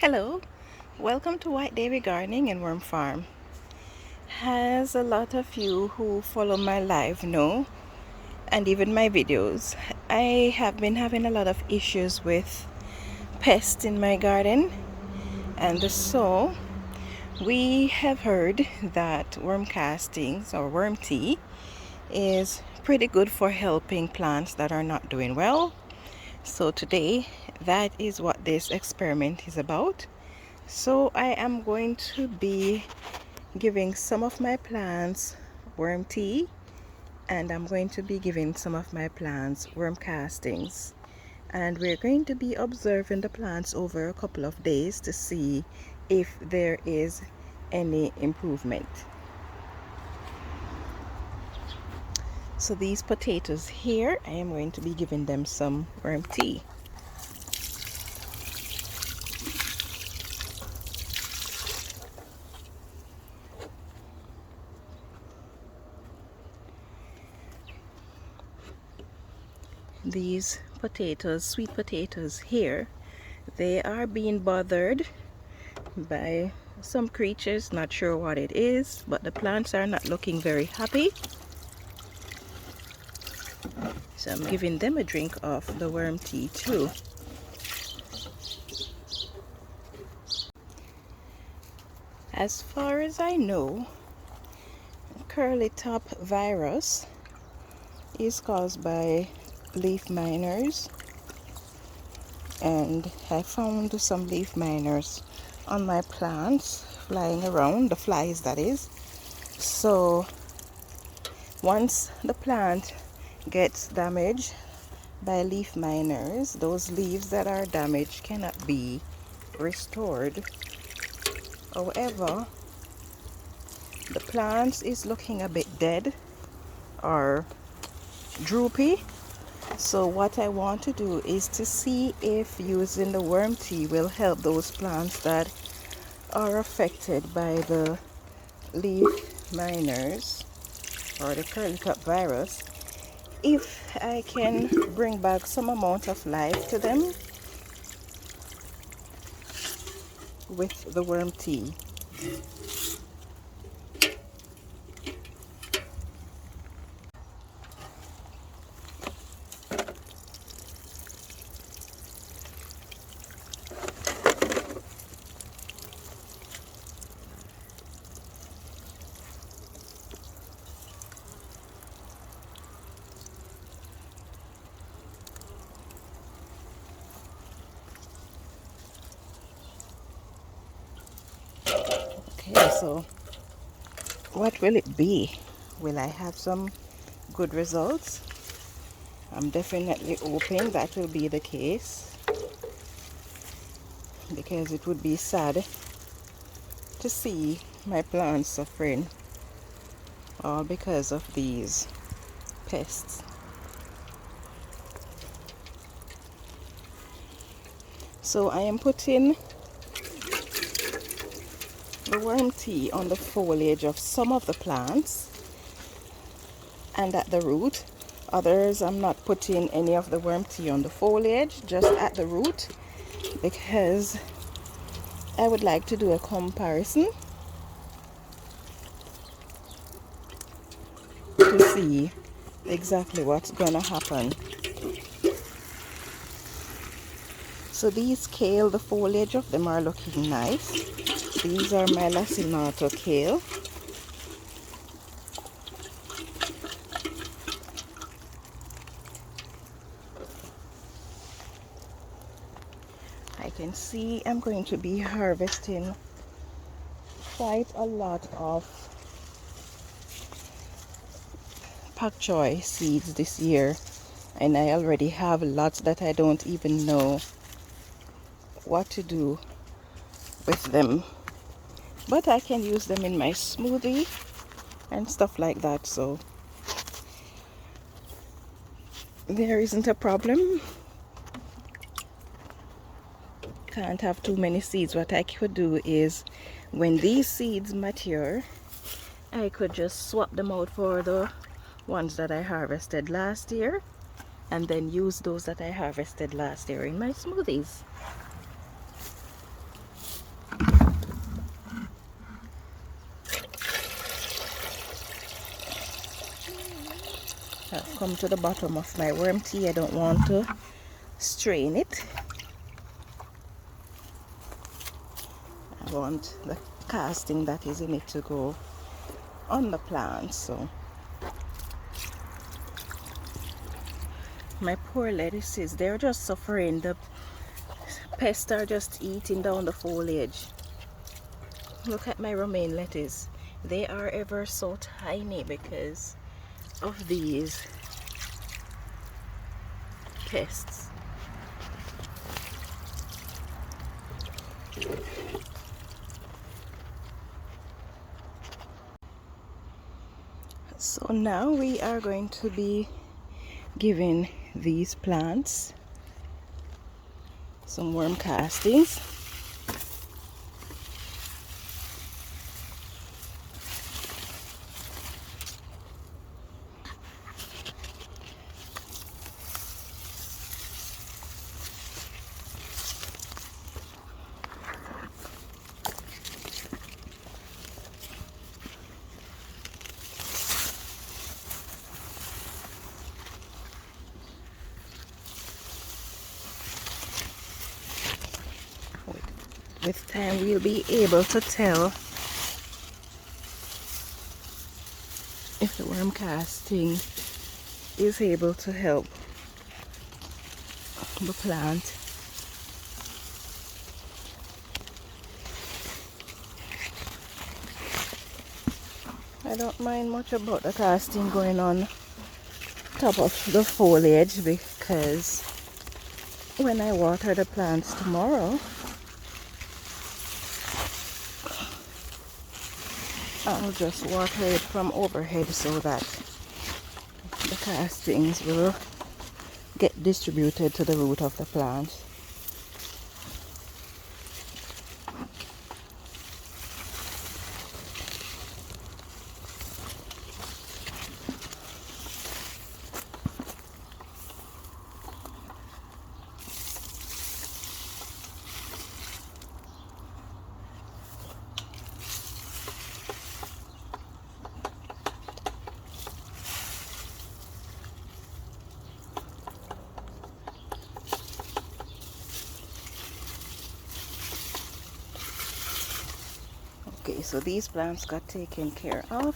Hello, welcome to White Davy Gardening and Worm Farm. As a lot of you who follow my live know, and even my videos, I have been having a lot of issues with pests in my garden, and so we have heard that worm castings or worm tea is pretty good for helping plants that are not doing well. So today, that is what this experiment is about. So I am going to be giving some of my plants worm tea, and I'm going to be giving some of my plants worm castings, and we're going to be observing the plants over a couple of days to see if there is any improvement. So these potatoes here, I am going to be giving them some worm tea. These potatoes, sweet potatoes here, they are being bothered by some creatures, not sure what it is, but the plants are not looking very happy. So I'm giving them a drink of the worm tea too. As far as I know, curly top virus is caused by leaf miners, and I found some leaf miners on my plants flying around, the flies that is. So once the plant gets damaged by leaf miners, those leaves that are damaged cannot be restored. However, the plant is looking a bit dead or droopy. So what I want to do is to see if using the worm tea will help those plants that are affected by the leaf miners or the curly top virus, if I can bring back some amount of life to them with the worm tea. Okay, so what will it be? Will I have some good results? I'm definitely hoping that will be the case, because it would be sad to see my plants suffering all because of these pests. So I am putting the worm tea on the foliage of some of the plants and at the root. Others I'm not putting any of the worm tea on the foliage, just at the root, because I would like to do a comparison to see exactly what's gonna happen. So these kale, the foliage of them are looking nice. These are my lacinato kale. I can see I'm going to be harvesting quite a lot of pak choi seeds this year, and I already have lots that I don't even know what to do with them, but I can use them in my smoothie and stuff like that, so there isn't a problem. Can't have too many seeds. What I could do is, when these seeds mature, I could just swap them out for the ones that I harvested last year, and then use those that I harvested last year in my smoothies. I've come to the bottom of my worm tea. I don't want to strain it. I want the casting that is in it to go on the plant. So my poor lettuces, they're just suffering. The pests are just eating down the foliage. Look at my romaine lettuce. They are ever so tiny because of these pests. So now we are going to be giving these plants some worm castings. With time we'll be able to tell if the worm casting is able to help the plant. I don't mind much about the casting going on top of the foliage, because when I water the plants tomorrow, I'll just water it from overhead so that the castings will get distributed to the root of the plant. Okay, so these plants got taken care of.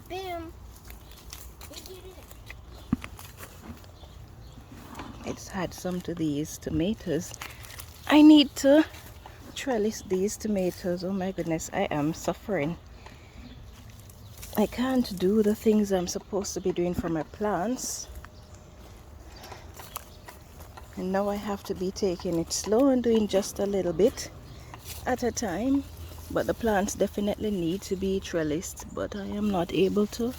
Bam! I just had some to these tomatoes. I need to trellis these tomatoes. Oh my goodness, I am suffering. I can't do the things I'm supposed to be doing for my plants. And now I have to be taking it slow and doing just a little bit at a time. But the plants definitely need to be trellised, but I am not able to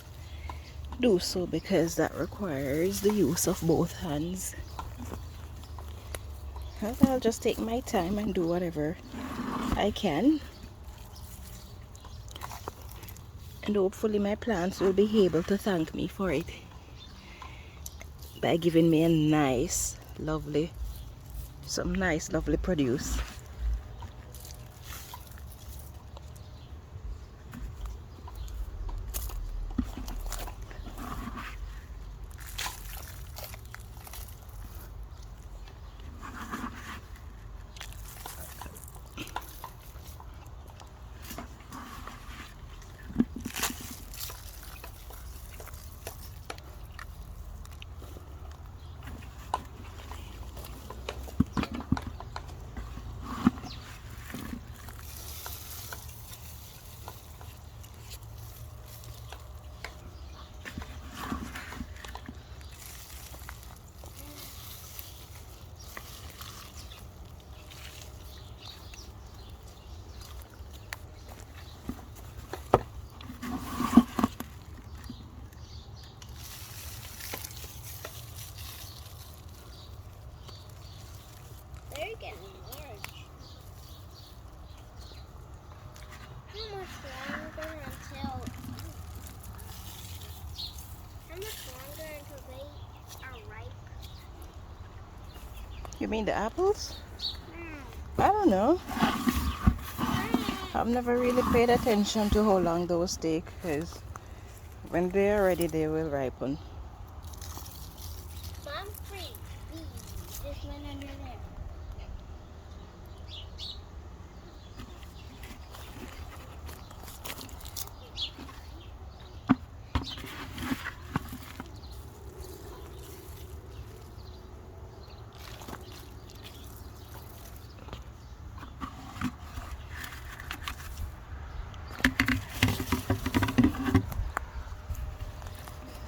do so because that requires the use of both hands. But I'll just take my time and do whatever I can. And hopefully my plants will be able to thank me for it by giving me a nice, lovely, some nice, lovely produce. They're getting large. How much longer until they are ripe? You mean the apples? Mm. I don't know. I've never really paid attention to how long those take, because When they are ready, they will ripen. Mom, free. This one under there.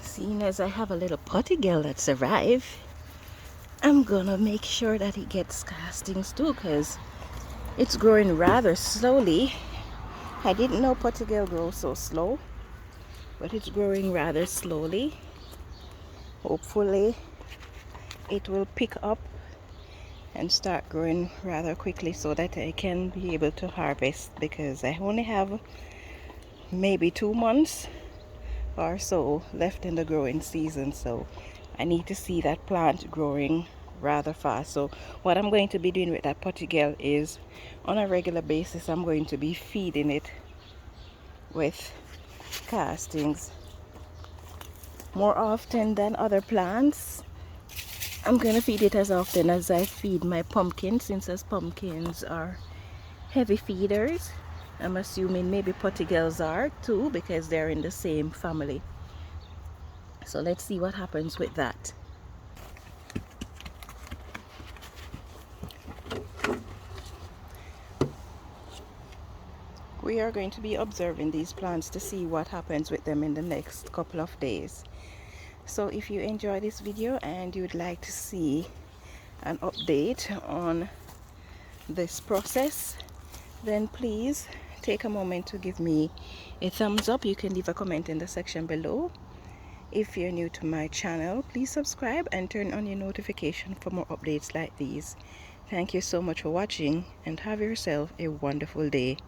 Seeing as I have a little potty girl that's arrived, I'm gonna make sure that it gets castings too, because it's growing rather slowly. I didn't know potty girl grows so slow, but it's growing rather slowly. Hopefully it will pick up and start growing rather quickly so that I can be able to harvest, because I only have maybe 2 months or so left in the growing season, so I need to see that plant growing rather fast. So what I'm going to be doing with that potty girl is, on a regular basis, I'm going to be feeding it with castings more often than other plants. I'm going to feed it as often as I feed my pumpkins, since as pumpkins are heavy feeders. I'm assuming maybe potty girls are too, because they're in the same family. So let's see what happens with that. We are going to be observing these plants to see what happens with them in the next couple of days. So if you enjoy this video and you would like to see an update on this process, then please take a moment to give me a thumbs up. You can leave a comment in the section below. If you're new to my channel, please subscribe and turn on your notification for more updates like these. Thank you so much for watching, and have yourself a wonderful day.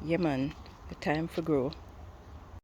Yeah man, the time for grow.